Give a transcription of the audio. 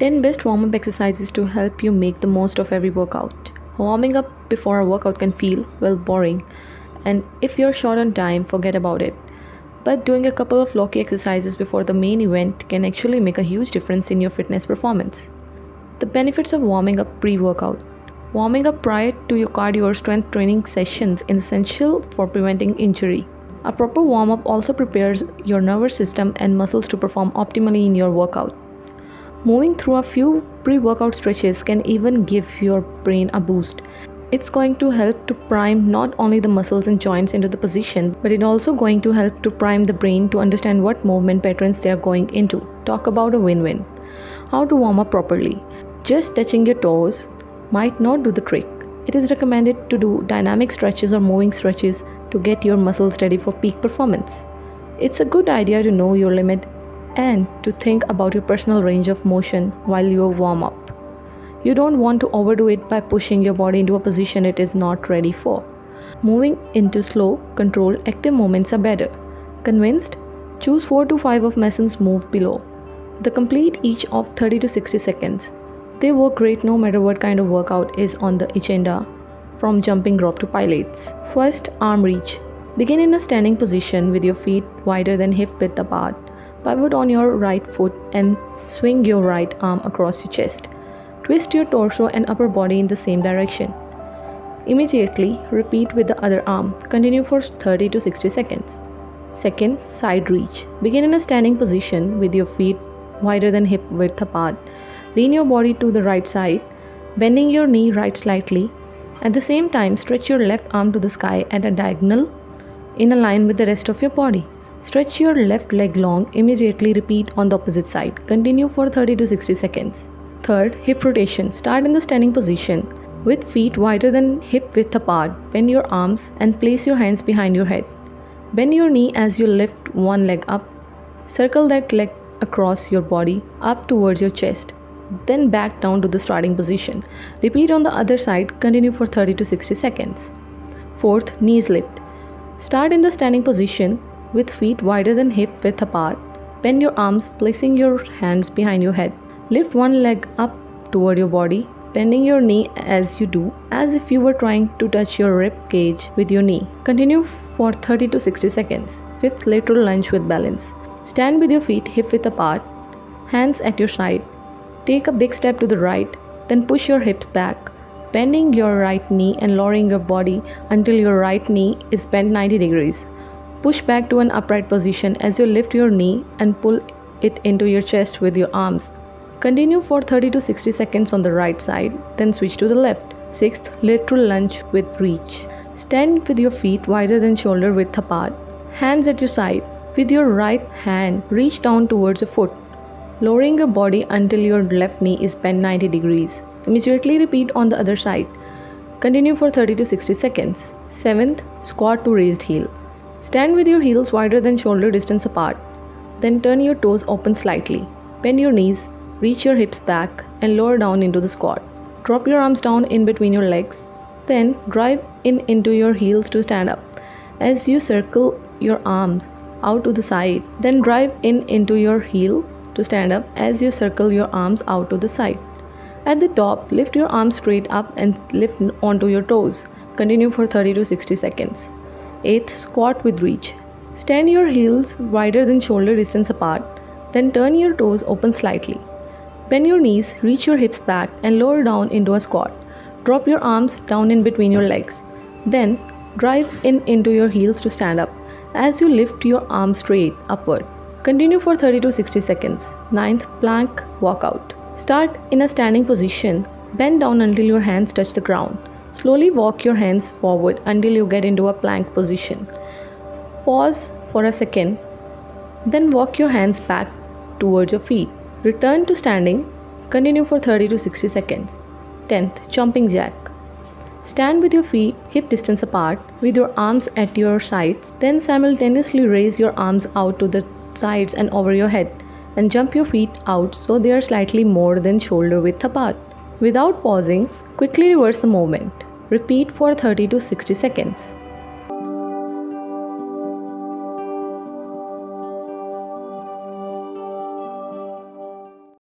10 best warm-up exercises to help you make the most of every workout. Warming up before a workout can feel, well, boring, and if you're short on time, forget about it. But doing a couple of low-key exercises before the main event can actually make a huge difference in your fitness performance. The benefits of warming up pre-workout. Warming up prior to your cardio or strength training sessions is essential for preventing injury. A proper warm-up also prepares your nervous system and muscles to perform optimally in your workout. Moving through a few pre-workout stretches can even give your brain a boost. It's going to help to prime not only the muscles and joints into the position, but it's also going to help to prime the brain to understand what movement patterns they are going into. Talk about a win-win. How to warm up properly. Just touching your toes might not do the trick. It is recommended to do dynamic stretches or moving stretches to get your muscles ready for peak performance. It's a good idea to know your limit and to think about your personal range of motion while you warm up. You don't want to overdo it by pushing your body into a position it is not ready for. Moving into slow, controlled, active movements are better. Convinced? Choose 4 to 5 of Mason's move below. They complete each of 30 to 60 seconds. They work great no matter what kind of workout is on the agenda, from jumping rope to pilates. First, arm reach. Begin in a standing position with your feet wider than hip width apart. Pivot on your right foot and swing your right arm across your chest. Twist your torso and upper body in the same direction. Immediately, repeat with the other arm. Continue for 30 to 60 seconds. Second, side reach. Begin in a standing position with your feet wider than hip width apart. Lean your body to the right side, bending your knee right slightly. At the same time, stretch your left arm to the sky at a diagonal in a line with the rest of your body. Stretch your left leg long. Immediately repeat on the opposite side. Continue for 30 to 60 seconds. Third, hip rotation. Start in the standing position with feet wider than hip width apart. Bend your arms and place your hands behind your head. Bend your knee as you lift one leg up. Circle that leg across your body up towards your chest. Then back down to the starting position. Repeat on the other side. Continue for 30 to 60 seconds. Fourth, knees lift. Start in the standing position with feet wider than hip width apart. Bend your arms, placing your hands behind your head. Lift one leg up toward your body, bending your knee as you do, as if you were trying to touch your rib cage with your knee. Continue for 30 to 60 seconds. Fifth, lateral lunge with balance. Stand with your feet hip width apart, hands at your side. Take a big step to the right, then push your hips back, bending your right knee and lowering your body until your right knee is bent 90 degrees. Push back to an upright position as you lift your knee and pull it into your chest with your arms. Continue for 30 to 60 seconds on the right side, then switch to the left. Sixth, lateral lunge with reach. Stand with your feet wider than shoulder width apart, hands at your side. With your right hand, reach down towards your foot, lowering your body until your left knee is bent 90 degrees. Immediately repeat on the other side. Continue for 30 to 60 seconds. Seventh, squat to raised heel. Stand with your heels wider than shoulder distance apart. Then turn your toes open slightly. Bend your knees, reach your hips back and lower down into the squat. Drop your arms down in between your legs. Then drive in into your heels to stand up. As you circle your arms out to the side, then drive in into your heel to stand up as you circle your arms out to the side. At the top, lift your arms straight up and lift onto your toes. Continue for 30 to 60 seconds. Eighth, squat with reach. Stand your heels wider than shoulder distance apart, then turn your toes open slightly. Bend your knees, reach your hips back and lower down into a squat. Drop your arms down in between your legs. Then, drive in into your heels to stand up as you lift your arms straight upward. Continue for 30 to 60 seconds. Ninth, plank walkout. Start in a standing position. Bend down until your hands touch the ground. Slowly walk your hands forward until you get into a plank position. Pause for a second, then walk your hands back towards your feet. Return to standing. Continue for 30 to 60 seconds. 10th, jumping jack. Stand with your feet hip distance apart with your arms at your sides. Then simultaneously raise your arms out to the sides and over your head and jump your feet out so they are slightly more than shoulder width apart. Without pausing, quickly reverse the movement. Repeat for 30 to 60 seconds.